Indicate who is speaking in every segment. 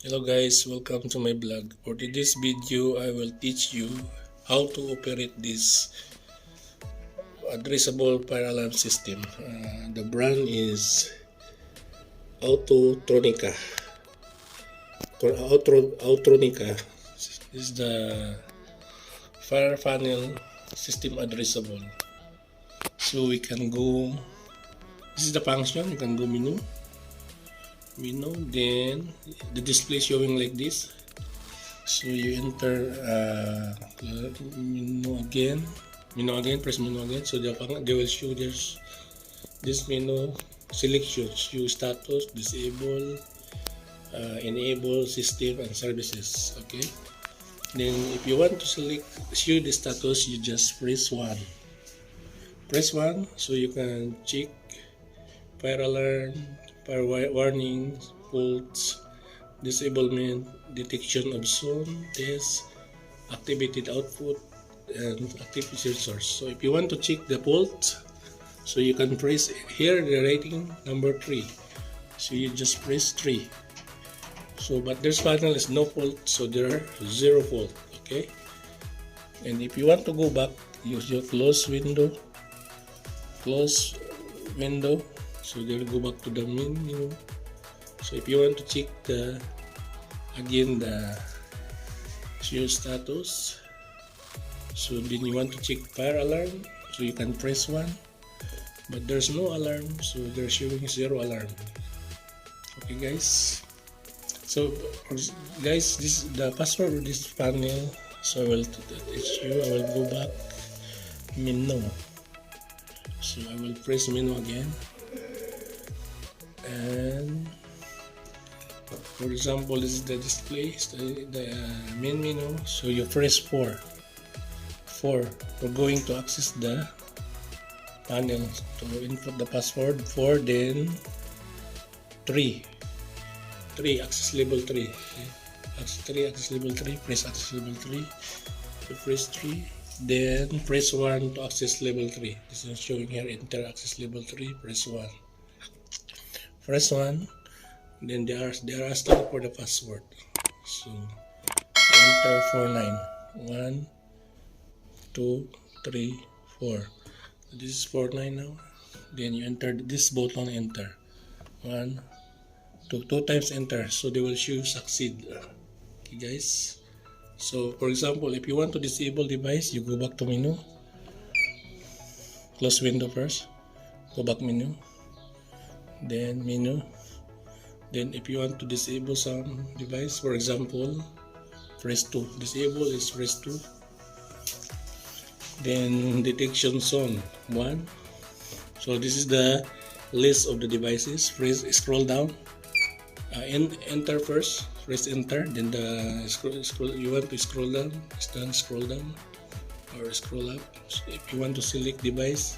Speaker 1: Hello guys, welcome to my blog. For today's video, I will teach you how to operate this addressable fire alarm system. The brand is Autronica. Autronica is the fire funnel system addressable. So we can go, this is the function, you can go menu, then the display showing like this. So you enter menu again, press menu again. So they will show there's this menu selections, show status, disable, enable, system and services. Okay, then if you want to show the status, you just press 1. Press 1 so you can check fire alarm, fire warning, faults, disablement, detection of zone, test, activated output, and active sensors. So if you want to check the fault, so you can press here the rating number 3. So you just press 3. So but this panel is no fault, so there are 0 fault. Okay. And if you want to go back, use your close window. So they'll go back to the menu. So if you want to check the show status, so then you want to check fire alarm, so you can press 1, but there's no alarm, so they're showing 0 alarm. Okay guys, so guys, this is the password of this panel. So I will teach you. I will go back menu, so I will press menu again, and for example, this is the display, the main menu. So you press 4 for going to access the panel. To input the password 4, then 3 access level 3. Okay. Access level 3, press access level 3. You press 3, then press 1 to access level 3. This is showing here, enter access level 3, press 1. Press 1, then they are asking for the password. So enter 49. 1 2 3 4. This is 49 now. Then you enter this button, enter 1 2 times, enter. So they will show succeed. Okay guys, so for example, if you want to disable device, you go back to menu, close window first, go back menu, then menu. Then if you want to disable some device, for example, press 2. Disable is press 2. Then detection zone 1. So this is the list of the devices. Press scroll down, enter first. Press enter. Then the scroll. You want to scroll down. Scroll down or scroll up. So if you want to select device,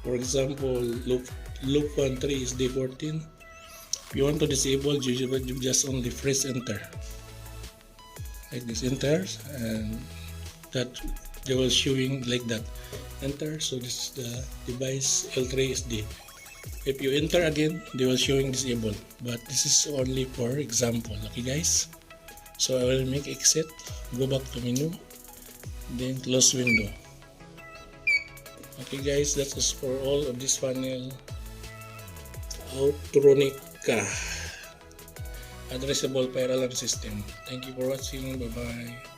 Speaker 1: for example, loop 13 is D14. If you want to disable, you just only press enter like this, enter, and that they will showing like that, enter. So this is the device L3SD. If you enter again, they will showing disable, but this is only for example. Okay guys, so I will make exit, go back to menu, then close window. Okay guys, that is for all of this panel Autronic addressable fire alarm system. Thank you for watching. Bye bye.